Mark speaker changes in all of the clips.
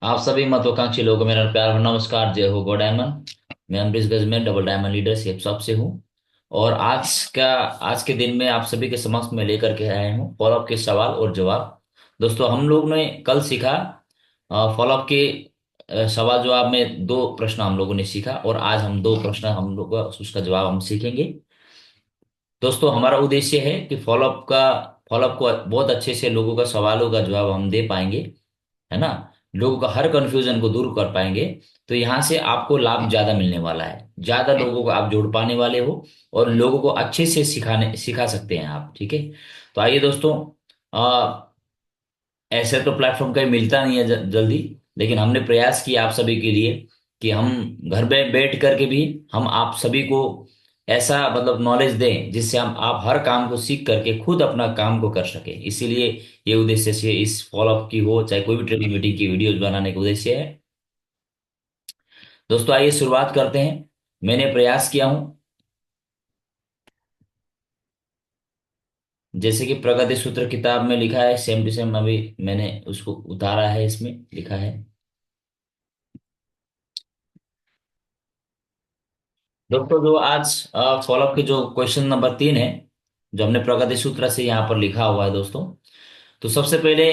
Speaker 1: आप सभी महत्वाकांक्षी लोगों को मेरा प्यार और नमस्कार। जय हो गो डायमंड। मैं अमरीश गज में डबल डायमंड लीडरशिप शॉप से हूँ। और आज के दिन में आप सभी के समक्ष में लेकर के आए हूँ फॉलोअप के सवाल और जवाब। दोस्तों, हम लोग ने कल सीखा फॉलोअप के सवाल जवाब में दो प्रश्न हम लोगों ने सीखा, और आज हम दो प्रश्न हम लोग उसका जवाब हम सीखेंगे। दोस्तों, हमारा उद्देश्य है कि फॉलोअप को बहुत अच्छे से लोगों का सवालों का जवाब हम दे पाएंगे, है ना। लोगों का हर कंफ्यूजन को दूर कर पाएंगे। तो यहाँ से आपको लाभ ज्यादा मिलने वाला है, ज्यादा लोगों को आप जोड़ पाने वाले हो, और लोगों को अच्छे से सिखा सकते हैं आप। ठीक है। तो आइए दोस्तों, ऐसे तो प्लेटफॉर्म कहीं मिलता नहीं है जल्दी, लेकिन हमने प्रयास किया आप सभी के लिए कि हम घर में बैठ करके भी हम आप सभी को ऐसा मतलब नॉलेज दें जिससे हम आप हर काम को सीख करके खुद अपना काम को कर सके। इसीलिए ये उद्देश्य से इस फॉलोअप की हो चाहे कोई भी ट्रेनिंग मीटिंग की वीडियोज बनाने का उद्देश्य है। दोस्तों, आइए शुरुआत करते हैं। मैंने प्रयास किया हूं, जैसे कि प्रगति सूत्र किताब में लिखा है सेम टू सेम अभी मैंने उसको उतारा है, इसमें लिखा है। दोस्तों, जो आज फॉलोअप के जो क्वेश्चन नंबर 3 है, जो हमने प्रगति सूत्र से यहाँ पर लिखा हुआ है दोस्तों। तो सबसे पहले,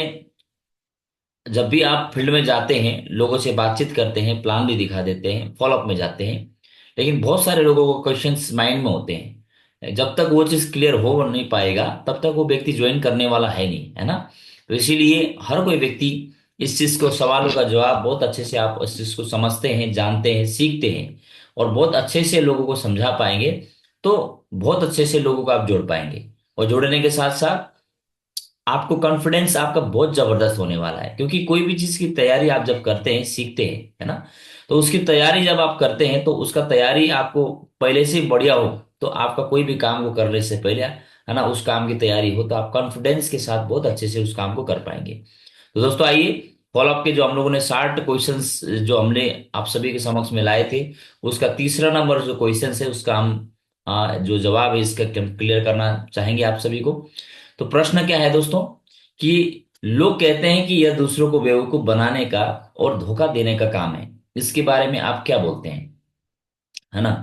Speaker 1: जब भी आप फील्ड में जाते हैं, लोगों से बातचीत करते हैं, प्लान भी दिखा देते हैं, फॉलोअप में जाते हैं, लेकिन बहुत सारे लोगों को क्वेश्चंस माइंड में होते हैं। जब तक वो चीज क्लियर हो नहीं पाएगा तब तक वो व्यक्ति ज्वाइन करने वाला है नहीं, है ना। तो इसीलिए हर कोई व्यक्ति इस चीज को सवालों का जवाब बहुत अच्छे से आप इस चीज को समझते हैं, जानते हैं, सीखते हैं, और बहुत अच्छे से लोगों को समझा पाएंगे। तो बहुत अच्छे से लोगों को आप जोड़ पाएंगे, और जोड़ने के साथ साथ आपको कॉन्फिडेंस आपका बहुत जबरदस्त होने वाला है। क्योंकि कोई भी चीज की तैयारी आप जब करते हैं, सीखते हैं, है ना, तो उसकी तैयारी जब आप करते हैं तो उसका तैयारी आपको पहले से ही बढ़िया हो, तो आपका कोई भी काम को करने से पहले, है ना, उस काम की तैयारी हो तो आप कॉन्फिडेंस के साथ बहुत अच्छे से उस काम को कर पाएंगे। तो दोस्तों, आइए फॉलोअप के जो हम लोगों ने 60 क्वेश्चंस जो हमने आप सभी के समक्ष में लाए थे, उसका तीसरा नंबर जो क्वेश्चन है उसका हम जो जवाब है इसका क्लियर करना चाहेंगे आप सभी को। तो प्रश्न क्या है दोस्तों, कि लोग कहते हैं कि यह दूसरों को बेवकूफ बनाने का और धोखा देने का काम है, इसके बारे में आप क्या बोलते हैं, है ना।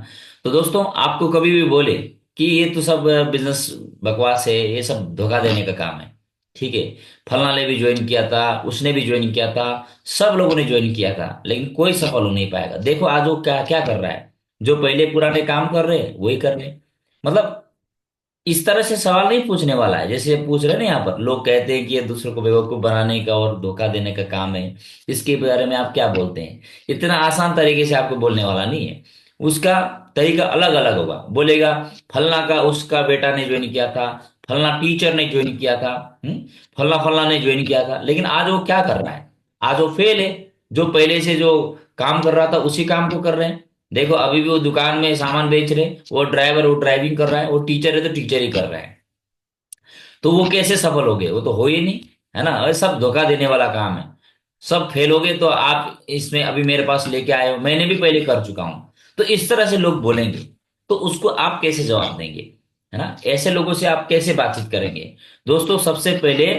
Speaker 1: तो दोस्तों, आपको कभी भी बोले कि ये तो सब बिजनेस बकवास है, ये सब धोखा देने का काम है, ठीक है, फलना ने भी ज्वाइन किया था, उसने भी ज्वाइन किया था, सब लोगों ने ज्वाइन किया था, लेकिन कोई सफल हो नहीं पाएगा। देखो आज वो क्या क्या कर रहा है, जो पहले पुराने काम कर रहे हैं वही कर रहे हैं। मतलब इस तरह से सवाल नहीं पूछने वाला है जैसे पूछ रहे हैं ना यहाँ पर। लोग कहते हैं कि ये दूसरों को बेवकूफ बनाने का और धोखा देने का काम है, इसके बारे में आप क्या बोलते हैं। इतना आसान तरीके से आपको बोलने वाला नहीं है, उसका तरीका अलग अलग होगा। बोलेगा फलना का उसका बेटा ने ज्वाइन किया था, फलना टीचर ने ज्वाइन किया था, फलना फलना ने ज्वाइन किया था, लेकिन आज वो क्या कर रहा है, आज वो फेल है। जो पहले से जो काम कर रहा था उसी काम को कर रहे हैं। देखो अभी भी वो दुकान में सामान बेच रहे हैं, वो ड्राइवर वो ड्राइविंग कर रहा है, वो टीचर है तो टीचर ही कर रहा है। तो वो कैसे सफल हो गए, वो तो हो ही नहीं, है ना। और सब धोखा देने वाला काम है, सब फेल हो गए। तो आप इसमें अभी मेरे पास लेके आए हो, मैंने भी पहले कर चुका हूं। तो इस तरह से लोग बोलेंगे, तो उसको आप कैसे जवाब देंगे, है ना। ऐसे लोगों से आप कैसे बातचीत करेंगे। दोस्तों, सबसे पहले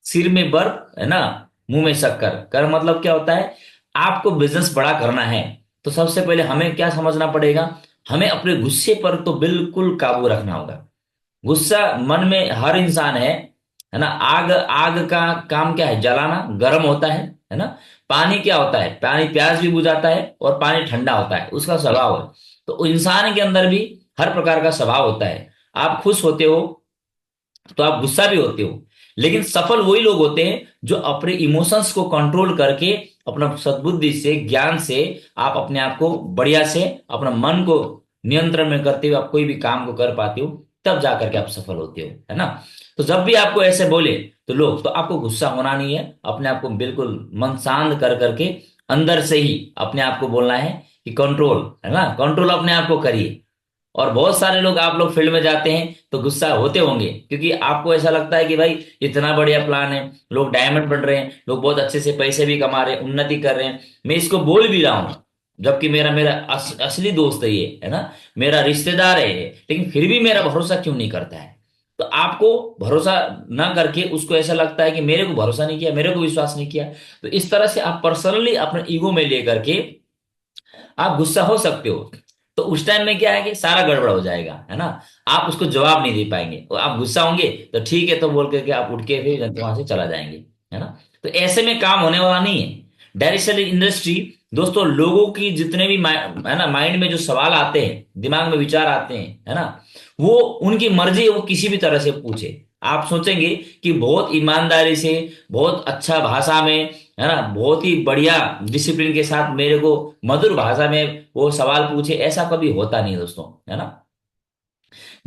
Speaker 1: सिर में बर्फ, है ना, मुंह में शक्कर। कर मतलब क्या होता है, आपको बिजनेस बड़ा करना है तो सबसे पहले हमें क्या समझना पड़ेगा, हमें अपने गुस्से पर तो बिल्कुल काबू रखना होगा। गुस्सा मन में हर इंसान है ना। आग आग का काम क्या है, जलाना, गर्म होता है ना। पानी क्या होता है, पानी प्यास भी बुझाता है, और पानी ठंडा होता है, उसका स्वभाव है। तो इंसान के अंदर भी हर प्रकार का स्वभाव होता है। आप खुश होते हो तो आप गुस्सा भी होते हो, लेकिन सफल वही लोग होते हैं जो अपने इमोशंस को कंट्रोल करके अपना सद्बुद्धि से, ज्ञान से आप अपने आप को बढ़िया से, अपना मन को नियंत्रण में करते हुए आप कोई भी काम को कर पाते हो, तब जाकर के आप सफल होते हो, है ना। तो जब भी आपको ऐसे बोले तो लोग, तो आपको गुस्सा होना नहीं है, अपने आप को बिल्कुल मन शांत कर करके अंदर से ही अपने आप को बोलना है कि कंट्रोल, है ना, कंट्रोल अपने आप को करिए। और बहुत सारे लोग, आप लोग फील्ड में जाते हैं तो गुस्सा होते होंगे, क्योंकि आपको ऐसा लगता है कि भाई इतना बढ़िया प्लान है, लोग डायमंड बन रहे हैं, लोग बहुत अच्छे से पैसे भी कमा रहे हैं, उन्नति कर रहे हैं, मैं इसको बोल भी रहा हूं, जबकि मेरा मेरा असली दोस्त है ये, है ना, मेरा रिश्तेदार है ये, लेकिन फिर भी मेरा भरोसा क्यों नहीं करता है। तो आपको भरोसा ना करके उसको ऐसा लगता है कि मेरे को भरोसा नहीं किया, मेरे को विश्वास नहीं किया। तो इस तरह से आप पर्सनली अपने ईगो में लेकर के आप गुस्सा हो सकते हो। तो उस टाइम में क्या है कि सारा गड़बड़ हो जाएगा, है ना। आप उसको जवाब नहीं दे पाएंगे, तो आप गुस्सा होंगे तो ठीक है तो बोल करके आप उठ के फिर वहां से चला जाएंगे, है ना। तो ऐसे में काम होने वाला नहीं है। डायरेक्ट सेलिंग इंडस्ट्री दोस्तों, लोगों की जितने भी है ना माइंड में जो सवाल आते हैं, दिमाग में विचार आते हैं, है ना, वो उनकी मर्जी है, वो किसी भी तरह से पूछे। आप सोचेंगे कि बहुत ईमानदारी से, बहुत अच्छा भाषा में, है ना, बहुत ही बढ़िया डिसिप्लिन के साथ मेरे को मधुर भाषा में वो सवाल पूछे, ऐसा कभी होता नहीं दोस्तों, है ना।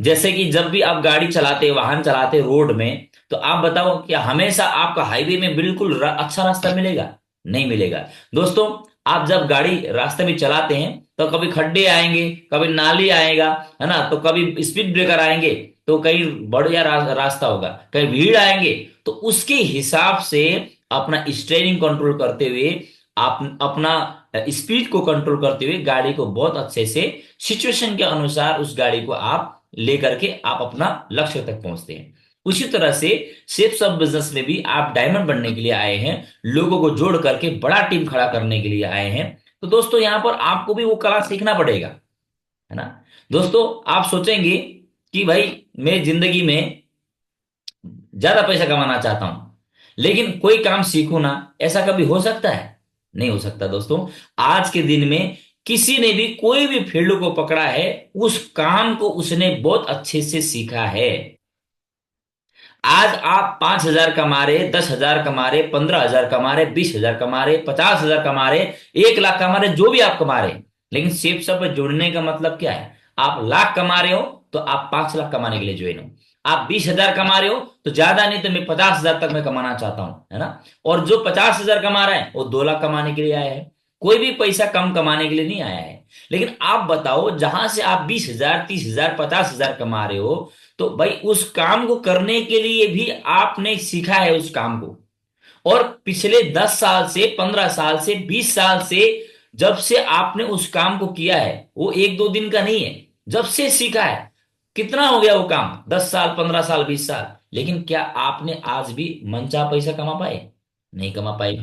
Speaker 1: जैसे कि जब भी आप गाड़ी चलाते, वाहन चलाते रोड में, तो आप बताओ क्या हमेशा आपका हाईवे में बिल्कुल अच्छा रास्ता मिलेगा? नहीं मिलेगा दोस्तों। आप जब गाड़ी रास्ते में चलाते हैं तो कभी खड्डे आएंगे, कभी नाली आएगा, है ना, तो कभी स्पीड ब्रेकर आएंगे, तो कहीं बढ़िया रास्ता होगा, कहीं भीड़ आएंगे। तो उसके हिसाब से अपना स्टीयरिंग कंट्रोल करते हुए, आप अपना स्पीड को कंट्रोल करते हुए गाड़ी को बहुत अच्छे से सिचुएशन के अनुसार उस गाड़ी को आप लेकर के आप अपना लक्ष्य तक पहुंचते हैं। उसी तरह से सेफ सब बिजनेस में भी आप डायमंड बनने के लिए आए हैं, लोगों को जोड़ करके बड़ा टीम खड़ा करने के लिए आए हैं। तो दोस्तों यहां पर आपको भी वो कला सीखना पड़ेगा, है ना। दोस्तों आप सोचेंगे कि भाई मैं जिंदगी में ज्यादा पैसा कमाना चाहता हूं, लेकिन कोई काम सीखूं ना, ऐसा कभी हो सकता है? नहीं हो सकता दोस्तों। आज के दिन में किसी ने भी कोई भी फील्ड को पकड़ा है, उस काम को उसने बहुत अच्छे से सीखा है। आज आप 5,000 कमा रहे, 10,000 कमा रहे, 15,000 कमा रहे, 20,000 कमा रहे, 50,000 कमा रहे, 1 लाख कमा रहे, जो भी आप कमा रहे, लेकिन सेफ सब जुड़ने का मतलब क्या है? आप लाख कमा रहे हो तो आप 5 लाख कमाने के लिए ज्वाइन हो। आप 20,000 कमा रहे हो तो ज्यादा नहीं तो मैं 50,000 तक मैं कमाना चाहता हूं, है ना। और जो 50,000 कमा रहा है वो 2 लाख कमाने के लिए आया है। कोई भी पैसा कम कमाने के लिए नहीं आया है। लेकिन आप बताओ, जहां से आप 20,000, 30,000, 50,000 कमा रहे हो, तो भाई उस काम को करने के लिए भी आपने सीखा है उस काम को। और पिछले 10 साल से, 15 साल से, 20 साल से, जब से आपने उस काम को किया है, वो 1-2 दिन का नहीं है, जब से सीखा है। कितना हो गया वो काम? 10 साल, 15 साल, 20 साल। लेकिन क्या आपने आज भी मनचाहा पैसा कमा पाए? नहीं कमा पाए।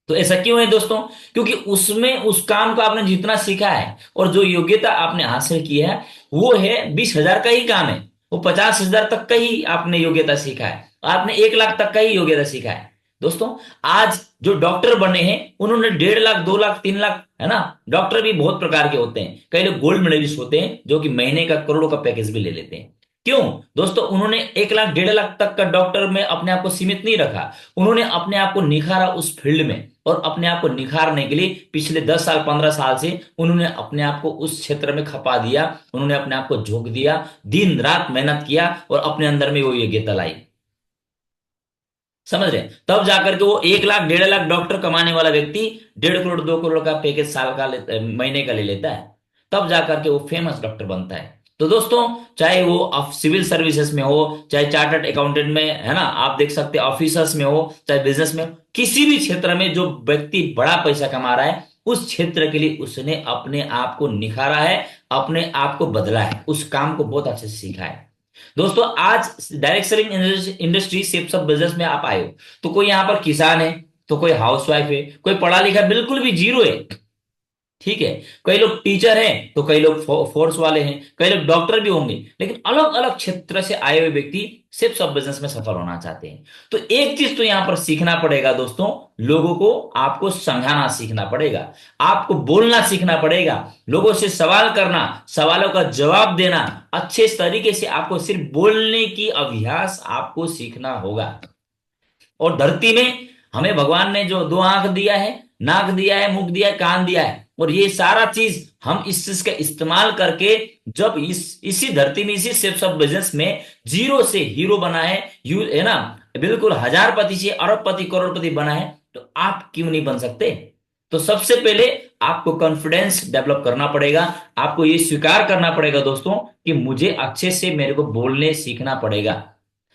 Speaker 1: तो ऐसा क्यों है दोस्तों? क्योंकि उसमें उस काम को आपने जितना सीखा है और जो योग्यता आपने हासिल की है, वो है 20,000 का ही काम है। वो 50,000 तक का ही आपने योग्यता सीखा है, आपने 1 लाख तक का ही योग्यता सीखा है। दोस्तों आज जो डॉक्टर बने हैं, उन्होंने 1.5 लाख, 2 लाख, 3 लाख, है ना। डॉक्टर भी बहुत प्रकार के होते हैं, कई लोग गोल्ड मेडलिस्ट होते हैं जो कि महीने का करोड़ों का पैकेज भी ले लेते हैं। क्यों? दोस्तों उन्होंने 1 लाख, 1.5 लाख तक का डॉक्टर में अपने आप को सीमित नहीं रखा। उन्होंने अपने आप को निखारा उस फील्ड में, और अपने आप को निखारने के लिए पिछले 10 साल, 15 साल से उन्होंने अपने आप को उस क्षेत्र में खपा दिया। उन्होंने अपने आप को झोंक दिया, दिन रात मेहनत किया और अपने अंदर में वो योग्यता लाई। समझ रहे हैं? तब जाकर के वो 1 लाख, 1.5 लाख डॉक्टर कमाने वाला व्यक्ति 1.5 करोड़, 2 करोड़ का पैकेज साल का महीने का ले लेता है। तब जाकर के वो फेमस डॉक्टर बनता है। तो दोस्तों चाहे वो सिविल सर्विसेज में हो, चाहे चार्टर्ड अकाउंटेंट में, है ना, आप देख सकते हैं ऑफिसर्स में हो, चाहे बिजनेस में हो, किसी भी क्षेत्र में जो व्यक्ति बड़ा पैसा कमा रहा है, उस क्षेत्र के लिए उसने अपने आप को निखारा है, अपने आप को बदला है, उस काम को बहुत अच्छे से सीखा है। दोस्तों आज डायरेक्ट सेलिंग इंडस्ट्री से सब बिजनेस में आप आए हो, तो कोई यहां पर किसान है, तो कोई हाउसवाइफ है, कोई पढ़ा लिखा बिल्कुल भी जीरो है, ठीक है। कई लोग टीचर हैं, तो कई लोग फोर्स वाले हैं, कई लोग डॉक्टर भी होंगे, लेकिन अलग अलग क्षेत्र से आए हुए व्यक्ति सिर्फ सब बिजनेस में सफल होना चाहते हैं। तो एक चीज तो यहां पर सीखना पड़ेगा दोस्तों, लोगों को आपको समझाना सीखना पड़ेगा, आपको बोलना सीखना पड़ेगा, लोगों से सवाल करना, सवालों का जवाब देना, अच्छे तरीके से आपको सिर्फ बोलने की अभ्यास आपको सीखना होगा। और धरती में हमें भगवान ने जो 2 आंख दिया है, नाक दिया है, मुख दिया है, कान दिया है, और ये सारा चीज हम इस चीज का इस्तेमाल करके जब इसी धरती में, इसी सेप्स ऑफ बिजनेस में जीरो से हीरो बना है, यू है ना, बिल्कुल हजारपति से अरबपति, करोड़पति बना है, तो आप क्यों नहीं बन सकते? तो सबसे पहले आपको कॉन्फिडेंस डेवलप करना पड़ेगा। आपको ये स्वीकार करना पड़ेगा दोस्तों कि मुझे अच्छे से मेरे को बोलने सीखना पड़ेगा,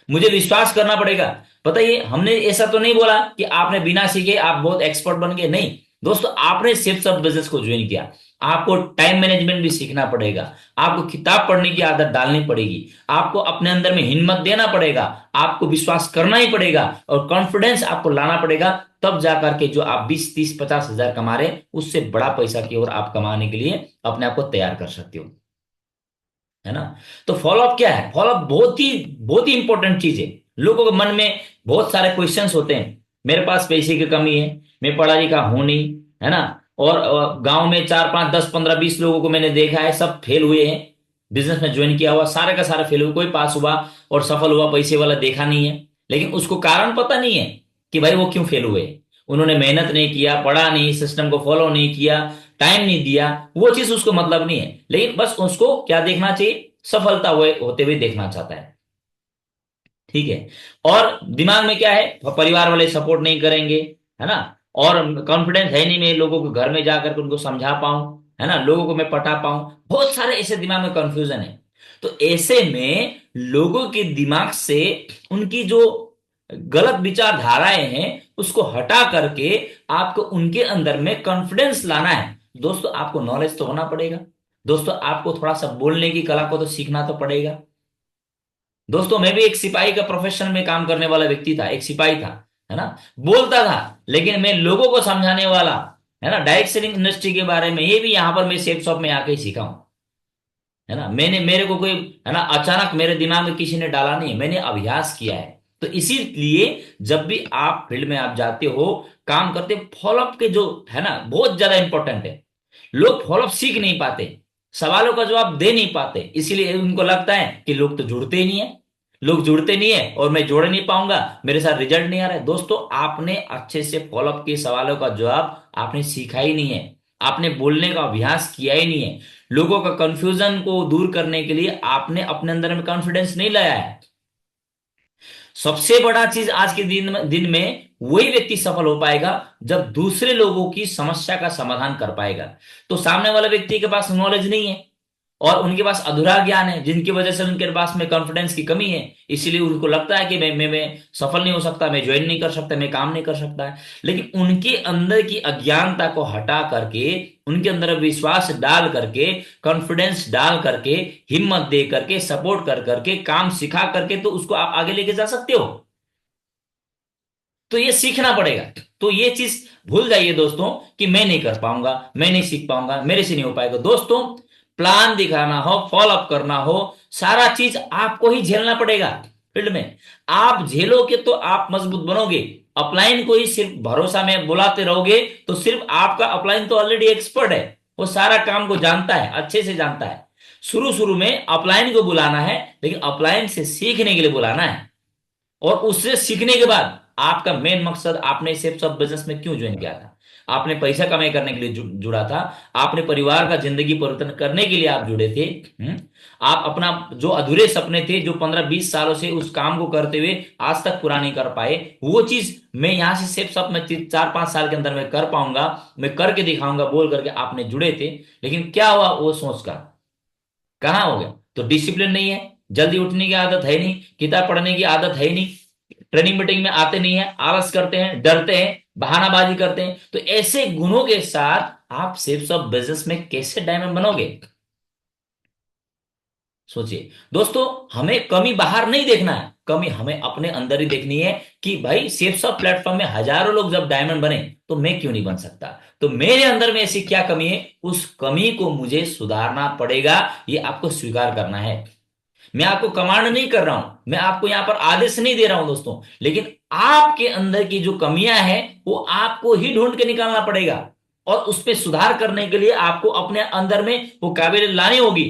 Speaker 1: मुझे विश्वास करना पड़ेगा। पता ये हमने ऐसा तो नहीं बोला कि आपने बिना सीखे आप बहुत एक्सपर्ट बन गए, नहीं। दोस्तों आपने सेल्फ ऑफ बिजनेस को ज्वाइन किया, आपको टाइम मैनेजमेंट भी सीखना पड़ेगा, आपको किताब पढ़ने की आदत डालनी पड़ेगी, आपको अपने अंदर में हिम्मत देना पड़ेगा, आपको विश्वास करना ही पड़ेगा और कॉन्फिडेंस आपको लाना पड़ेगा। तब जाकर के जो आप 20, 30, 50 हजार कमा रहे हैं उससे बड़ा पैसा की ओर आप कमाने के लिए अपने आप को तैयार कर सकते हो, है ना। तो फॉलोअप क्या है? फॉलोअप बहुत ही इंपॉर्टेंट चीज है। लोगों के मन में बहुत सारे क्वेश्चंस होते हैं, मेरे पास पैसे की कमी है, मैं पढ़ा लिखा हूं नहीं, है ना। और गांव में 4, 5, 10, 15, 20 लोगों को मैंने देखा है, सब फेल हुए हैं। बिजनेस में ज्वाइन किया हुआ सारे का सारा फेल हुआ, कोई पास हुआ और सफल हुआ पैसे वाला देखा नहीं है। लेकिन उसको कारण पता नहीं है कि भाई वो क्यों फेल हुए। उन्होंने मेहनत नहीं किया, पढ़ा नहीं, सिस्टम को फॉलो नहीं किया, टाइम नहीं दिया, वो चीज उसको मतलब नहीं है। लेकिन बस उसको क्या देखना चाहिए? सफलता हुए होते हुए देखना चाहता है, ठीक है। और दिमाग में क्या है? परिवार वाले सपोर्ट नहीं करेंगे, है ना। और कॉन्फिडेंस है नहीं मैं लोगों को घर में जाकर के उनको समझा पाऊं, है ना, लोगों को मैं पटा पाऊं, बहुत सारे ऐसे दिमाग में कंफ्यूजन है। तो ऐसे में लोगों के दिमाग से उनकी जो गलत विचारधाराएं हैं उसको हटा करके आपको उनके अंदर में कॉन्फिडेंस लाना है। दोस्तों आपको नॉलेज तो होना पड़ेगा, दोस्तों आपको थोड़ा सा बोलने की कला को तो सीखना तो पड़ेगा। दोस्तों मैं भी एक सिपाही का प्रोफेशन में काम करने वाला व्यक्ति था, एक सिपाही था, है ना। बोलता था, लेकिन मैं लोगों को समझाने वाला, है ना, डायरेक्ट सेलिंग इंडस्ट्री के बारे में, ये भी यहां पर मैं सेफ शॉप में आके ही सीखा हूं, है ना। मैंने मेरे को कोई, है ना, अचानक मेरे दिमाग में किसी ने डाला नहीं, मैंने अभ्यास किया है। तो इसीलिए जब भी आप फील्ड में आप जाते हो, काम करते, फॉलोअप के जो है ना बहुत ज्यादा इंपॉर्टेंट है। लोग फॉलोअप सीख नहीं पाते, सवालों का जवाब दे नहीं पाते, इसीलिए उनको लगता है कि लोग तो जुड़ते ही नहीं है, लोग जुड़ते नहीं है और मैं जोड़ नहीं पाऊंगा, मेरे साथ रिजल्ट नहीं आ रहा है। दोस्तों आपने अच्छे से फॉलोअप के सवालों का जवाब आपने सीखा ही नहीं है, आपने बोलने का अभ्यास किया ही नहीं है, लोगों का कंफ्यूजन को दूर करने के लिए आपने अपने अंदर में कॉन्फिडेंस नहीं लाया है। सबसे बड़ा चीज आज के दिन में वही व्यक्ति सफल हो पाएगा जब दूसरे लोगों की समस्या का समाधान कर पाएगा। तो सामने वाले व्यक्ति के पास नॉलेज नहीं है और उनके पास अधूरा ज्ञान है, जिनकी वजह से उनके पास में कॉन्फिडेंस की कमी है, इसीलिए उनको लगता है कि मैं सफल नहीं हो सकता, मैं ज्वाइन नहीं कर सकता, मैं काम नहीं कर सकता है। लेकिन उनके अंदर की अज्ञानता को हटा करके, उनके अंदर विश्वास डाल करके, कॉन्फिडेंस डाल करके, हिम्मत दे करके, सपोर्ट कर करके, काम सिखा करके तो उसको आप आगे लेके जा सकते हो। तो ये सीखना पड़ेगा। तो ये चीज भूल जाइए दोस्तों कि मैं नहीं कर पाऊंगा, मैं नहीं सीख पाऊंगा, मेरे से नहीं हो पाएगा। दोस्तों प्लान दिखाना हो, फॉलो अप करना हो, सारा चीज आपको ही झेलना पड़ेगा फील्ड में। आप झेलोगे तो आप मजबूत बनोगे। अपलाइन को ही सिर्फ भरोसा में बुलाते रहोगे तो सिर्फ आपका अपलाइन तो ऑलरेडी एक्सपर्ट है, वो सारा काम को जानता है, अच्छे से जानता है। शुरू शुरू में अपलाइन को बुलाना है, लेकिन अपलाइन से सीखने के लिए बुलाना है। और उससे सीखने के बाद आपका मेन मकसद, आपने सिर्फ सब बिजनेस में क्यों ज्वाइन किया था? आपने पैसा कमाई करने के लिए जुड़ा था, आपने परिवार का जिंदगी परिवर्तन करने के लिए आप जुड़े थे। आप अपना जो अधूरे सपने थे, जो 15, 20 सालों से उस काम को करते हुए आज तक पूरा नहीं कर पाए, वो चीज मैं यहां से सिर्फ सब में 4, 5 साल के अंदर में कर पाऊंगा, मैं करके दिखाऊंगा बोल करके आपने जुड़े थे। लेकिन क्या हुआ वो सोच का? कहाँ हो गया? तो डिसिप्लिन नहीं है, जल्दी उठने की आदत है नहीं, किताब पढ़ने की आदत है नहीं, ट्रेनिंग मीटिंग में आते नहीं है, आलस करते हैं, डरते हैं, बहानाबाजी करते हैं। तो ऐसे गुणों के साथ आप सेल्स ऑफ बिजनेस में कैसे डायमंड बनोगे? सोचिए दोस्तों, हमें कमी बाहर नहीं देखना है, कमी हमें अपने अंदर ही देखनी है कि भाई सेल्स ऑफ प्लेटफॉर्म में हजारों लोग जब डायमंड बने तो मैं क्यों नहीं बन सकता? तो मेरे अंदर में ऐसी क्या कमी है, उस कमी को मुझे सुधारना पड़ेगा। ये आपको स्वीकार करना है। मैं आपको कमांड नहीं कर रहा हूं, मैं आपको यहां पर आदेश नहीं दे रहा हूं दोस्तों, लेकिन आपके अंदर की जो कमियां हैं वो आपको ही ढूंढ के निकालना पड़ेगा। और उस पर सुधार करने के लिए आपको अपने अंदर में वो काबिलियत लानी होगी।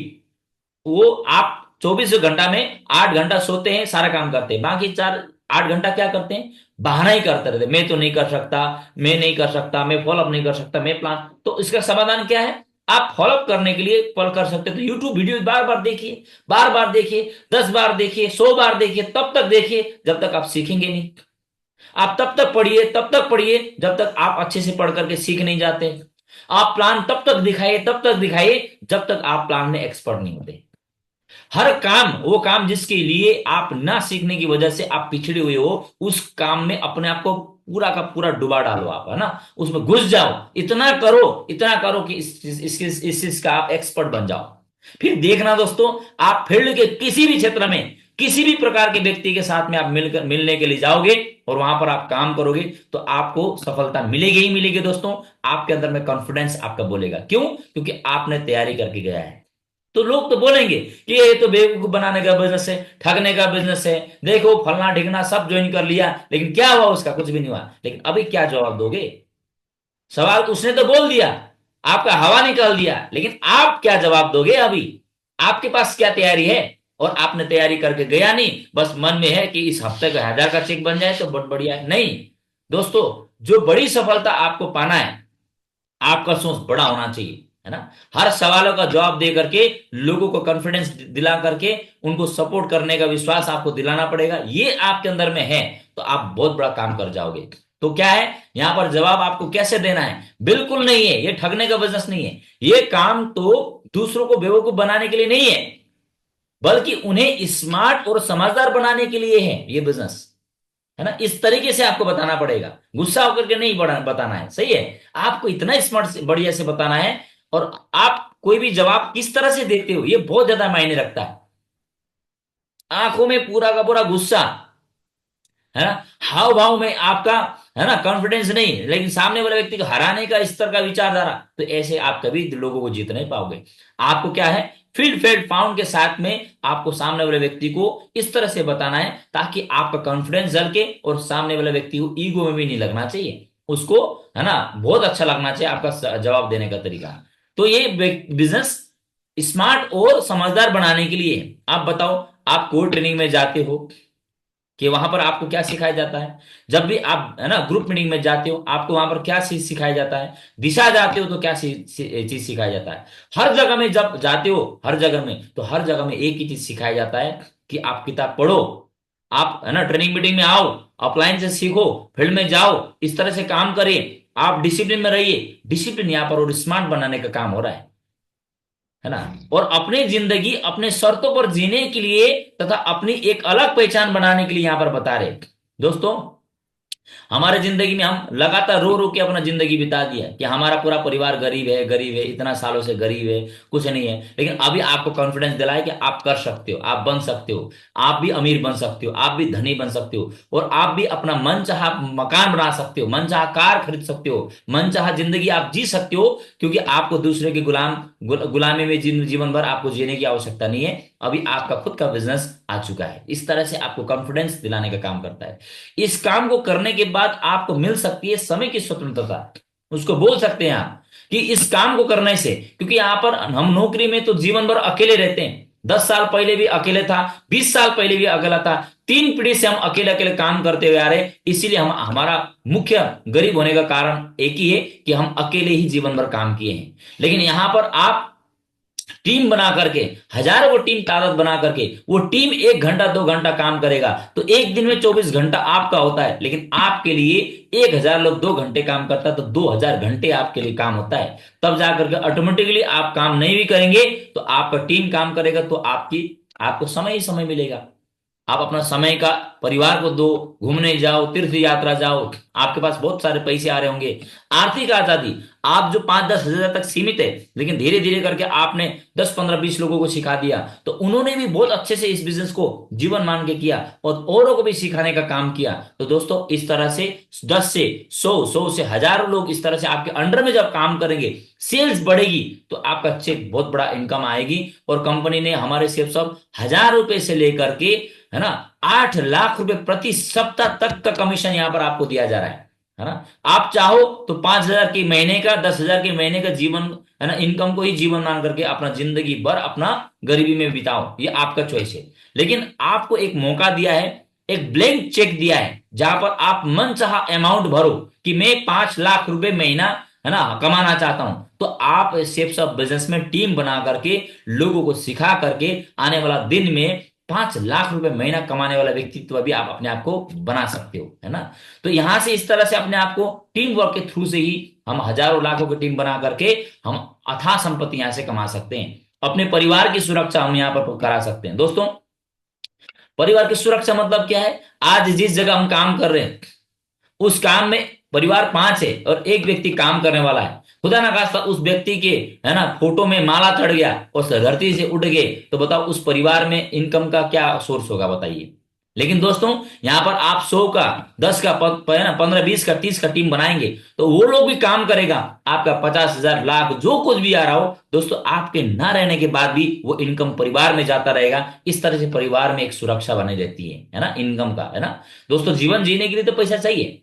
Speaker 1: वो आप 24 घंटा में 8 घंटा सोते हैं, सारा काम करते हैं, बाकी 4, 8 घंटा क्या करते हैं? बहाना ही करते रहते, मैं तो नहीं कर सकता, मैं नहीं कर सकता, मैं फॉलोअप नहीं कर सकता, मैं प्लान। तो इसका समाधान क्या है? आप फॉलोअप करने के लिए कॉल कर सकते हैं तो यूट्यूब वीडियो बार बार देखिए, बार बार देखिए, 10 बार देखिए, 100 बार देखिए, तब तक देखिए जब तक आप सीखेंगे नहीं। आप तब तक पढ़िए, तब तक पढ़िए जब तक आप अच्छे से पढ़ करके सीख नहीं जाते। आप प्लान तब तक दिखाइए, तब तक दिखाइए जब तक आप प्लान में एक्सपर्ट नहीं होते। हर काम, वो काम जिसके लिए आप ना सीखने की वजह से आप पिछड़े हुए हो, उस काम में अपने आप को पूरा का पूरा डुबा डालो आप, है ना, उसमें घुस जाओ, इतना करो, इतना करो कि इस चीज का आप एक्सपर्ट बन जाओ। फिर देखना दोस्तों, आप फील्ड के किसी भी क्षेत्र में किसी भी प्रकार के व्यक्ति के साथ में आप मिलने के लिए जाओगे और वहां पर आप काम करोगे, तो आपको सफलता मिलेगी ही मिलेगी दोस्तों। आपके अंदर में कॉन्फिडेंस आपका बोलेगा, क्यों? क्योंकि आपने तैयारी करके गया है। तो लोग तो बोलेंगे कि ये तो बेवकूफ बनाने का बिजनेस है, ठगने का बिजनेस है, देखो फलना ढिकना सब ज्वाइन कर लिया, लेकिन क्या हुआ उसका? कुछ भी नहीं हुआ। लेकिन अभी क्या जवाब दोगे? सवाल उसने तो बोल दिया, आपका हवा निकाल दिया, लेकिन आप क्या जवाब दोगे अभी? आपके पास क्या तैयारी है? और आपने तैयारी करके गया नहीं, बस मन में है कि इस हफ्ते का 1000 का चेक बन जाए तो बहुत बढ़िया है। नहीं दोस्तों, जो बड़ी सफलता आपको पाना है, आपका सोच बड़ा होना चाहिए, है ना। हर सवालों का जवाब दे करके लोगों को कॉन्फिडेंस दिला करके उनको सपोर्ट करने का विश्वास आपको दिलाना पड़ेगा। ये आपके अंदर में है तो आप बहुत बड़ा काम कर जाओगे। तो क्या है यहां पर जवाब आपको कैसे देना है? बिल्कुल नहीं है, ये ठगने का बिजनेस नहीं है। ये काम तो दूसरों को बेवकूफ बनाने के लिए नहीं है, बल्कि उन्हें स्मार्ट और समझदार बनाने के लिए है ये बिजनेस, है ना। इस तरीके से आपको बताना पड़ेगा, गुस्सा होकर के नहीं बताना है, सही है। आपको इतना स्मार्ट से बढ़िया से बताना है। और आप कोई भी जवाब किस तरह से देते हो, ये बहुत ज्यादा मायने रखता है। आंखों में पूरा का पूरा गुस्सा, है ना, हाव भाव में आपका, है ना, कॉन्फिडेंस नहीं, लेकिन सामने वाले व्यक्ति को हराने का स्तर का विचारधारा, तो ऐसे आप कभी लोगों को जीत नहीं पाओगे। आपको क्या है, फील्ड फेल्ड फाउंड के साथ में आपको सामने वाले व्यक्ति को इस तरह से बताना है ताकि आपका कॉन्फिडेंस झलके और सामने वाले व्यक्ति को ईगो में भी नहीं लगना चाहिए, उसको, है ना, बहुत अच्छा लगना चाहिए आपका जवाब देने का तरीका। तो ये बिजनेस स्मार्ट और समझदार बनाने के लिए है। आप बताओ, आप कोर ट्रेनिंग में जाते हो कि वहां पर आपको क्या सिखाया जाता है? जब भी आप, है ना, ग्रुप मीटिंग में जाते हो, आपको वहां पर क्या चीज सिखाया जाता है? दिशा जाते हो तो क्या चीज सिखाया जाता है? हर जगह में जब जाते हो, हर जगह में, तो हर जगह में एक ही चीज सिखाया जाता है कि आप किताब पढ़ो, आप, है ना, ट्रेनिंग मीटिंग में आओ, ऑफलाइन से सीखो, फील्ड में जाओ, इस तरह से काम करिए, आप डिसिप्लिन में रहिए। डिसिप्लिन यहाँ पर और स्मार्ट बनाने का काम हो रहा है ना। और अपनी जिंदगी अपने शर्तों पर जीने के लिए तथा अपनी एक अलग पहचान बनाने के लिए यहां पर बता रहे दोस्तों। हमारे जिंदगी में हम लगातार रो रो के अपना जिंदगी बिता दिया कि हमारा पूरा परिवार गरीब है, गरीब है, इतना सालों से गरीब है, कुछ नहीं है। लेकिन अभी आपको कॉन्फिडेंस दिलाए कि आप कर सकते हो, आप बन सकते हो, आप भी अमीर बन सकते हो, आप भी धनी बन सकते हो, और आप भी अपना मनचाहा मकान बना सकते हो, मनचाहा कार खरीद सकते हो, मनचाहा जिंदगी आप जी सकते हो। क्योंकि आपको दूसरे के गुलामी में जीवन भर आपको जीने की आवश्यकता नहीं है। अभी आपका खुद का बिजनेस आ चुका है। इस तरह से आपको कॉन्फिडेंस दिलाने का काम करता है। इस काम को करने के बाद आपको मिल सकती है समय की स्वतंत्रता, उसको बोल सकते हैं आप कि इस काम को करने से, क्योंकि यहां पर हम नौकरी में तो जीवन भर अकेले रहते हैं। 10 साल पहले भी अकेले था, 20 साल पहले भी अकेला था, 3 पीढ़ी से हम अकेले अकेले काम करते हुए आ रहे। इसीलिए हम, हमारा मुख्य गरीब होने का कारण एक ही है कि हम अकेले ही जीवन भर काम किए हैं। लेकिन यहां पर आप टीम बना करके, हजारों को टीम तादाद बना करके, वो टीम 1 घंटा 2 घंटा काम करेगा तो एक दिन में 24 घंटा आपका होता है। लेकिन आपके लिए 1000 लोग 2 घंटे काम करता है तो 2000 घंटे आपके लिए काम होता है। तब जाकर के ऑटोमेटिकली आप काम नहीं भी करेंगे तो आपका टीम काम करेगा, तो आपको समय ही समय मिलेगा। आप अपना समय का परिवार को दो, घूमने जाओ, तीर्थ यात्रा जाओ, आपके पास बहुत सारे पैसे आ रहे होंगे। आर्थिक आजादी, आप जो 5-10 हजार तक सीमित है, लेकिन धीरे धीरे करके आपने 10-15-20 लोगों को सिखा दिया तो उन्होंने भी बहुत अच्छे से इस बिजनेस को जीवन मान के किया और औरों को भी सिखाने का काम किया। तो दोस्तों, इस तरह से 10 से 100, 100 से हजारों लोग इस तरह से आपके अंडर में जब काम करेंगे, सेल्स बढ़ेगी तो आपका चेक बहुत बड़ा इनकम आएगी। और कंपनी ने हमारे सिर्फ सब 1000 रुपए से लेकर के, है ना, 8 लाख रुपए प्रति सप्ताह तक का कमीशन यहां पर आपको दिया जा रहा है ना। आप चाहो तो 5 हजार के महीने का, 10 हजार के महीने का जीवन, है ना, इनकम को ही जीवन मान करके अपना जिंदगी भर अपना गरीबी में बिताओ, ये आपका चॉइस है। लेकिन आपको एक मौका दिया है, एक ब्लैंक चेक दिया है जहां पर आप मन चाहा अमाउंट भरो कि मैं 5 लाख रुपए महीना, है ना, कमाना चाहता हूं। तो आप सेफ्स ऑफ बिजनेस में टीम बना करके लोगों को सिखा करके आने वाला दिन में 5 लाख रुपए महीना कमाने वाला व्यक्तित्व भी आप अपने आप को बना सकते हो, है ना। तो यहां से इस तरह से अपने आप को टीम वर्क के थ्रू से ही हम हजारों लाखों की टीम बना करके हम अथाह संपत्ति यहां से कमा सकते हैं। अपने परिवार की सुरक्षा हम यहाँ पर करा सकते हैं दोस्तों। परिवार की सुरक्षा मतलब क्या है, आज जिस जगह हम काम कर रहे हैं उस काम में परिवार 5 है और एक व्यक्ति काम करने वाला है, खुदा ना खास्ता उस व्यक्ति के, है ना, फोटो में माला चढ़ गया और धरती से उठ गए, तो बताओ उस परिवार में इनकम का क्या सोर्स होगा, बताइए। लेकिन दोस्तों यहाँ पर आप 100 का, 10 का, है ना, 15, 20 का, 30 का टीम बनाएंगे तो वो लोग भी काम करेगा, आपका 50,000, लाख जो कुछ भी आ रहा हो दोस्तों, आपके ना रहने के बाद भी वो इनकम परिवार में जाता रहेगा। इस तरह से परिवार में एक सुरक्षा बनी रहती है ना, इनकम का, है ना। दोस्तों जीवन जीने के लिए तो पैसा चाहिए,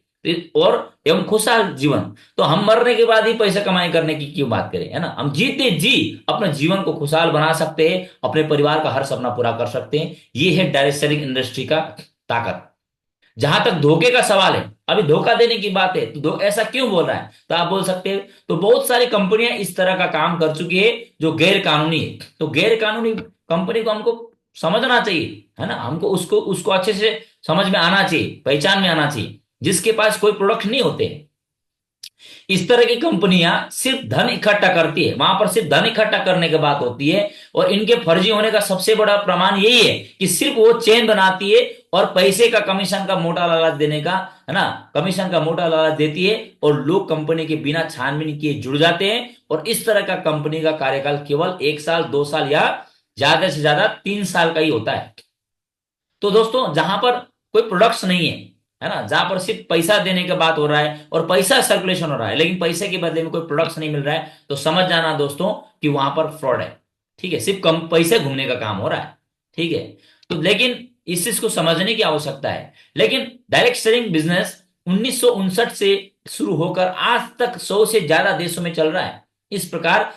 Speaker 1: और एवं खुशहाल जीवन। तो हम मरने के बाद ही पैसा कमाई करने की क्यों बात करें, है ना। हम जीते जी अपने जीवन को खुशहाल बना सकते हैं, अपने परिवार का हर सपना पूरा कर सकते हैं। ये है डायरेक्ट सेलिंग इंडस्ट्री का ताकत। जहां तक धोखे का सवाल है, अभी धोखा देने की बात है, तो ऐसा क्यों बोल रहा है, तो आप बोल सकते हैं तो बहुत सारी कंपनियां इस तरह का काम कर चुकी है जो गैर कानूनी है। तो गैर कानूनी कंपनी को हमको समझना चाहिए, है ना, हमको उसको उसको अच्छे से समझ में आना चाहिए, पहचान में आना चाहिए, जिसके पास कोई प्रोडक्ट नहीं होते। इस तरह की कंपनियां सिर्फ धन इकट्ठा करती है, वहां पर सिर्फ धन इकट्ठा करने की बात होती है। और इनके फर्जी होने का सबसे बड़ा प्रमाण यही है कि सिर्फ वो चेन बनाती है और पैसे का, कमीशन का मोटा लालच देने का, है ना, कमीशन का मोटा लालच देती है, और लोग कंपनी के बिना छानबीन किए जुड़ जाते हैं। और इस तरह का कंपनी का कार्यकाल केवल 1 साल, 2 साल या ज्यादा से ज्यादा 3 साल का ही होता है। तो दोस्तों जहां पर कोई प्रोडक्ट्स नहीं है ना, जहां पर सिर्फ पैसा देने की बात हो रहा है और पैसा सर्कुलेशन हो रहा है, लेकिन पैसे के बदले में कोई प्रोडक्ट्स नहीं मिल रहा है, तो समझ जाना दोस्तों कि वहां पर फ्रॉड है। ठीक है, सिर्फ कम पैसे घूमने का काम हो रहा है। ठीक है, तो लेकिन इस चीज को समझने की आवश्यकता है। लेकिन डायरेक्ट सेलिंग बिजनेस 1959 से शुरू होकर आज तक 100 से ज्यादा देशों में चल रहा है। इस प्रकार,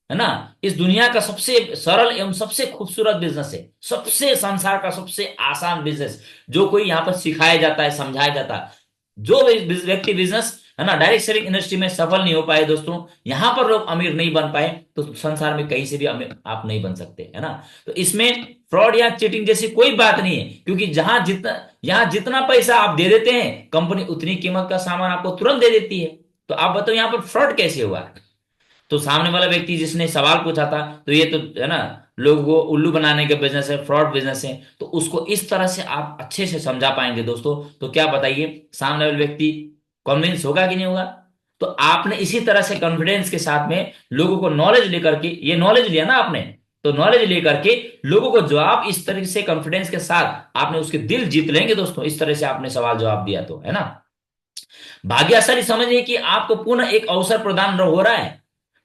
Speaker 1: है ना, इस दुनिया का सबसे सरल एवं सबसे खूबसूरत बिजनेस है, सबसे संसार का सबसे आसान बिजनेस, जो कोई यहाँ पर सिखाया जाता है, समझाया जाता है। जो व्यक्ति बिजनेस, है ना, डायरेक्ट सेलिंग इंडस्ट्री में सफल नहीं हो पाए दोस्तों, यहाँ पर लोग अमीर नहीं बन पाए, तो संसार में कहीं से भी अमीर आप नहीं बन सकते, है ना। तो इसमें फ्रॉड या चीटिंग जैसी कोई बात नहीं है, क्योंकि जहां जितना, यहाँ जितना पैसा आप दे देते हैं, कंपनी उतनी कीमत का सामान आपको तुरंत दे देती है। तो आप बताओ यहाँ पर फ्रॉड कैसे हुआ। तो सामने वाला व्यक्ति जिसने सवाल पूछा था, तो ये तो, है ना, लोगों को उल्लू बनाने के बिजनेस है, फ्रॉड बिजनेस है, तो उसको इस तरह से आप अच्छे से समझा पाएंगे दोस्तों, तो क्या बताइए, सामने वाला व्यक्ति कन्विंस होगा कि नहीं होगा। तो आपने इसी तरह से कॉन्फिडेंस के साथ में लोगों को नॉलेज लेकर के, ये नॉलेज लिया ना आपने, तो नॉलेज लेकर के लोगों को जवाब इस तरह से कॉन्फिडेंस के साथ आपने उसके दिल जीत लेंगे दोस्तों, इस तरह से आपने सवाल जवाब दिया तो, है ना। भाग्यशाली समझिए कि आपको पुनः एक अवसर प्रदान हो रहा है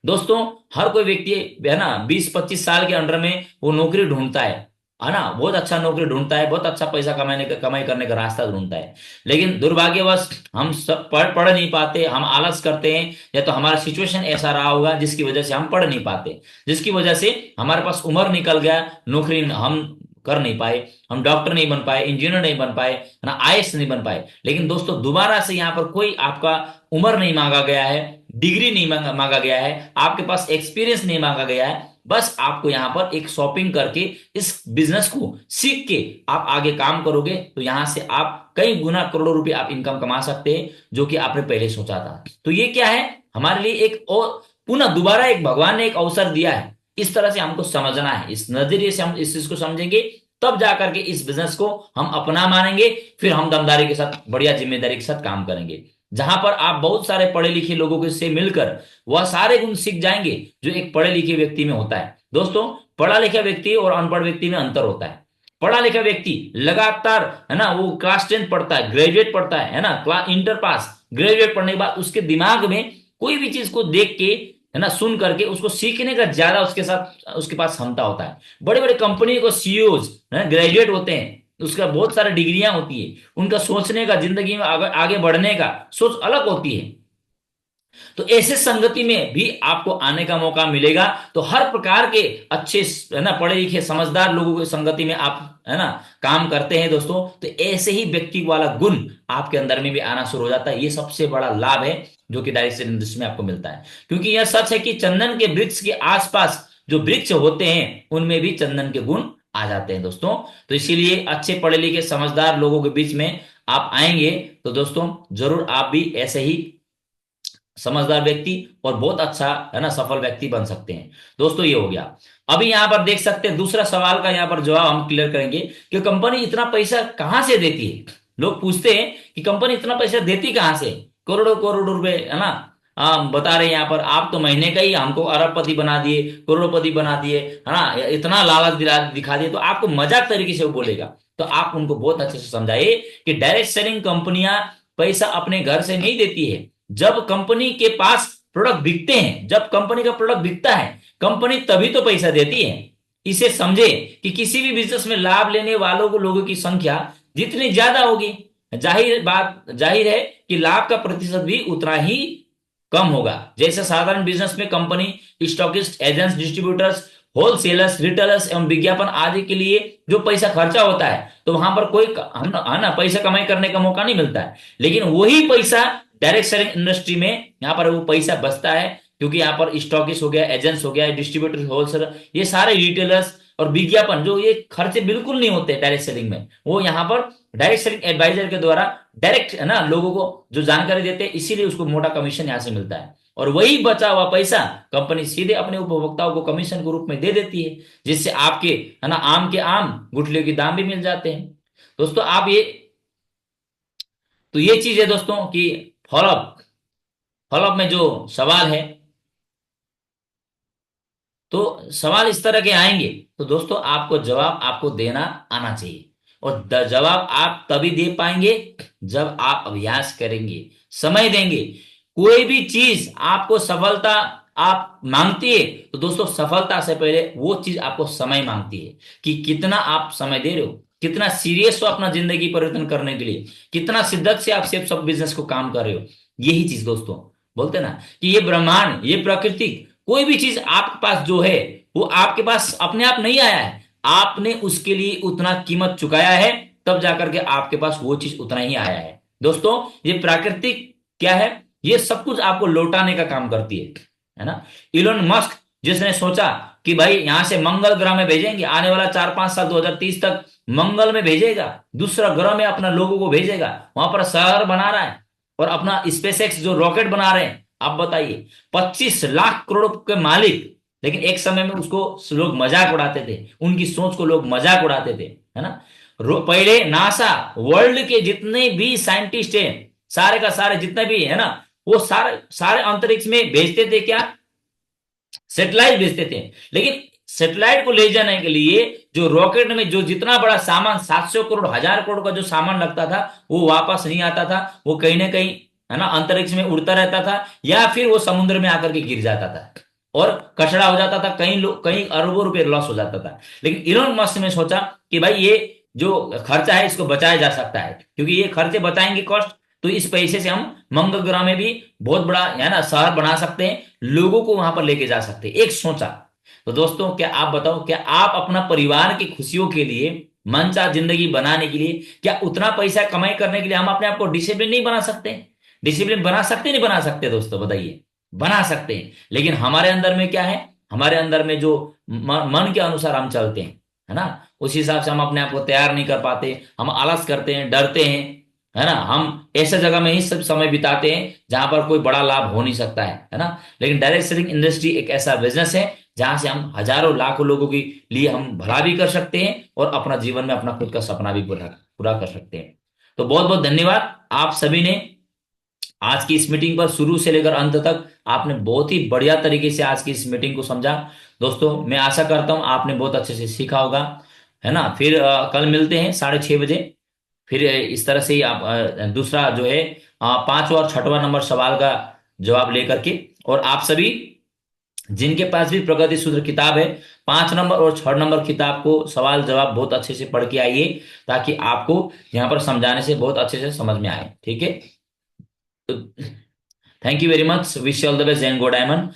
Speaker 1: दोस्तों। हर कोई व्यक्ति, है ना, 20-25 साल के अंडर में वो नौकरी ढूंढता है ना, बहुत अच्छा नौकरी ढूंढता है, बहुत अच्छा पैसा कमाई करने का रास्ता ढूंढता है। लेकिन दुर्भाग्यवश हम सब पढ़ नहीं पाते, हम आलस करते हैं, या तो हमारा सिचुएशन ऐसा रहा होगा जिसकी वजह से हम पढ़ नहीं पाते, जिसकी वजह से हमारे पास उम्र निकल गया, नौकरी हम कर नहीं पाए, हम डॉक्टर नहीं बन पाए, इंजीनियर नहीं बन पाए, है ना, आईएएस नहीं बन पाए। लेकिन दोस्तों दोबारा से यहाँ पर कोई आपका उम्र नहीं मांगा गया है, डिग्री नहीं मांगा गया है, आपके पास एक्सपीरियंस नहीं मांगा गया है, बस आपको यहाँ पर एक शॉपिंग करके इस बिजनेस को सीख के आप आगे काम करोगे, तो यहां से आप कई गुना, करोड़ों रुपए आप इनकम कमा सकते हैं, जो कि आपने पहले सोचा था। तो ये क्या है, हमारे लिए एक और पुनः दोबारा एक भगवान ने एक अवसर दिया है। इस तरह से हमको समझना है, इस नजरिए से हम इस चीज को समझेंगे, तब जाकर के इस बिजनेस को हम अपना मानेंगे, फिर हम दमदारी के साथ, बढ़िया जिम्मेदारी के साथ काम करेंगे, जहां पर आप बहुत सारे पढ़े लिखे लोगों के से मिलकर वह सारे गुण सीख जाएंगे जो एक पढ़े लिखे व्यक्ति में होता है दोस्तों। पढ़ा लिखा व्यक्ति और अनपढ़ व्यक्ति में अंतर होता है। पढ़ा लिखा व्यक्ति लगातार, है ना, वो क्लास 10 पढ़ता है, ग्रेजुएट पढ़ता है ना, क्लास इंटर पास, ग्रेजुएट पढ़ने के बाद उसके दिमाग में कोई भी चीज को देख के, है ना, सुन करके उसको सीखने का ज्यादा उसके साथ, उसके पास क्षमता होता है। बड़े बड़े कंपनी को सीईओज ग्रेजुएट होते हैं, उसका बहुत सारी डिग्रियां होती है, उनका सोचने का, जिंदगी में आगे बढ़ने का सोच अलग होती है। तो ऐसे संगति में भी आपको आने का मौका मिलेगा। तो हर प्रकार के अच्छे, है ना, पढ़े लिखे समझदार लोगों की संगति में आप, है ना, काम करते हैं दोस्तों, तो ऐसे ही व्यक्ति वाला गुण आपके अंदर में भी आना शुरू हो जाता है। ये सबसे बड़ा लाभ है जो कि डायरेक्ट सेलिंग इंडस्ट्री में आपको मिलता है, क्योंकि यह सच है कि चंदन के वृक्ष के आसपास जो वृक्ष होते हैं उनमें भी चंदन के गुण आ जाते हैं दोस्तों। तो इसीलिए अच्छे पढ़े लिखे समझदार लोगों के बीच में आप आएंगे तो दोस्तों जरूर आप भी ऐसे ही समझदार व्यक्ति और बहुत अच्छा, है ना, सफल व्यक्ति बन सकते हैं दोस्तों। ये हो गया। अभी यहाँ पर देख सकते हैं, दूसरा सवाल का यहाँ पर जवाब हम क्लियर करेंगे कि कंपनी इतना पैसा कहाँ से देती है। लोग पूछते हैं कि कंपनी इतना पैसा देती कहाँ से, करोड़ों करोड़ों रुपए, है ना। बता रहे हैं यहाँ पर, आप तो महीने का ही हमको अरबपति बना दिए, करोड़पति बना दिए, है ना, इतना लालच दिखा दिए, तो आपको मजाक तरीके से वो बोलेगा। तो आप उनको बहुत अच्छे से समझाइए कि डायरेक्ट सेलिंग कंपनियां पैसा अपने घर से नहीं देती है। जब कंपनी के पास प्रोडक्ट बिकते हैं, जब कंपनी का प्रोडक्ट बिकता है, कंपनी तभी तो पैसा देती है। इसे समझे कि किसी भी बिजनेस में लाभ लेने वालों को, लोगों की संख्या जितनी ज्यादा होगी, जाहिर है कि लाभ का प्रतिशत भी उतना ही कम होगा। जैसे साधारण बिजनेस में company stockist, agents, distributors, wholesalers, retailers एवं विज्ञापन आदि के लिए जो पैसा खर्चा होता है, तो वहां पर कोई है ना पैसा कमाई करने का मौका नहीं मिलता है। लेकिन वही पैसा डायरेक्ट सेलिंग इंडस्ट्री में यहाँ पर वो पैसा बचता है, क्योंकि यहाँ पर स्टॉकिस्ट हो गया, एजेंट्स हो गया, डिस्ट्रीब्यूटर, होलसेलर, ये सारे रिटेलर्स और विज्ञापन, जो ये खर्चे बिल्कुल नहीं होते डायरेक्ट सेलिंग में, वो यहाँ पर डायरेक्ट सेलिंग एडवाइजर के द्वारा डायरेक्ट, है ना, लोगों को जो जानकारी देते हैं, इसीलिए उसको मोटा कमीशन यहाँ से मिलता है। और वही बचा हुआ पैसा कंपनी सीधे अपने उपभोक्ताओं को कमीशन के रूप में दे देती है, जिससे आपके, है ना, आम के आम गुठलियों के दाम भी मिल जाते हैं। दोस्तों आप ये, तो ये चीज है दोस्तों कि फॉलोअप, फॉलोअप में जो सवाल है, तो सवाल इस तरह के आएंगे, तो दोस्तों आपको जवाब आपको देना आना चाहिए। और जवाब आप तभी दे पाएंगे जब आप अभ्यास करेंगे, समय देंगे। कोई भी चीज आपको सफलता आप मांगती है, तो दोस्तों सफलता से पहले वो चीज आपको समय मांगती है, कि कितना आप समय दे रहे हो, कितना सीरियस हो अपना जिंदगी परिवर्तन करने के लिए, कितना शिद्दत से आप सिर्फ सब बिजनेस को काम कर रहे हो। यही चीज दोस्तों बोलते हैं ना कि ये ब्रह्मांड, ये प्रकृति, कोई भी चीज आपके पास जो है, वो आपके पास अपने आप नहीं आया है, आपने उसके लिए उतना कीमत चुकाया है, तब जाकर के आपके पास वो चीज उतना ही आया है। दोस्तों ये प्राकृतिक क्या है, ये सब कुछ आपको लौटाने का काम करती है ना। इलोन मस्क जिसने सोचा कि भाई यहां से मंगल ग्रह में भेजेंगे, आने वाला 4-5 साल 2030 तक मंगल में भेजेगा, दूसरा ग्रह में अपना लोगों को भेजेगा, वहां पर शहर बना रहा है, और अपना स्पेसएक्स जो रॉकेट बना रहे हैं, आप बताइए 25 लाख करोड़ के मालिक। लेकिन एक समय में उसको लोग मजाक उड़ाते थे, उनकी सोच को लोग मजाक उड़ाते थे, है ना। पहले नासा, वर्ल्ड के जितने भी साइंटिस्ट हैं, सारे का सारे जितने भी है ना, वो सारे सारे अंतरिक्ष में भेजते थे क्या, सेटेलाइट भेजते थे। लेकिन सेटेलाइट को ले जाने के लिए जो रॉकेट में जो जितना बड़ा सामान, 700 करोड़, 1000 करोड़ का जो सामान लगता था, वो वापस नहीं आता था, वो कहीं ना कहीं, है ना, अंतरिक्ष में उड़ता रहता था, या फिर वो समुद्र में आकर के गिर जाता था और कचरा हो जाता था, कई लोग, कई अरबों रुपए लॉस हो जाता था। लेकिन इलोन मस्क ने सोचा कि भाई ये जो खर्चा है इसको बचाया जा सकता है, क्योंकि ये खर्चे बचाएंगे कॉस्ट, तो इस पैसे से हम मंगल ग्रह में भी बहुत बड़ा, है ना, शहर बना सकते हैं, लोगों को वहां पर लेके जा सकते हैं, एक सोचा। तो दोस्तों क्या आप बताओ, क्या आप अपना परिवार की खुशियों के लिए, मनचाहा जिंदगी बनाने के लिए, क्या उतना पैसा कमाई करने के लिए हम अपने आप को डिसिप्लिन नहीं बना सकते? डिसिप्लिन बना सकते नहीं बना सकते दोस्तों, बताइए। बना सकते हैं, लेकिन हमारे अंदर में क्या है, हमारे अंदर में जो मन के अनुसार हम चलते हैं, है ना, उस हिसाब से हम अपने आप को तैयार नहीं कर पाते, हम आलस करते हैं, डरते हैं, है ना, हम ऐसे जगह में ही सब समय बिताते हैं जहां पर कोई बड़ा लाभ हो नहीं सकता है ना। लेकिन डायरेक्ट सेलिंग इंडस्ट्री एक ऐसा बिजनेस है जहां से हम हजारों लाखों लोगों के लिए हम भला भी कर सकते हैं, और अपना जीवन में अपना खुद का सपना भी पूरा पूरा कर सकते हैं। तो बहुत बहुत धन्यवाद आप सभी ने, आज की इस मीटिंग पर शुरू से लेकर अंत तक आपने बहुत ही बढ़िया तरीके से आज की इस मीटिंग को समझा। दोस्तों मैं आशा करता हूं आपने बहुत अच्छे से सीखा होगा, है ना। फिर कल मिलते हैं 6:30 बजे, फिर इस तरह से ही आप दूसरा जो है 5वां और 6वां नंबर सवाल का जवाब लेकर के, और आप सभी जिनके पास भी प्रगति सूत्र किताब है, 5 नंबर और 6 नंबर किताब को सवाल जवाब बहुत अच्छे से पढ़ के आइए, ताकि आपको यहाँ पर समझाने से बहुत अच्छे से समझ में आए, ठीक है। Thank you very much, wish all the best and go diamond.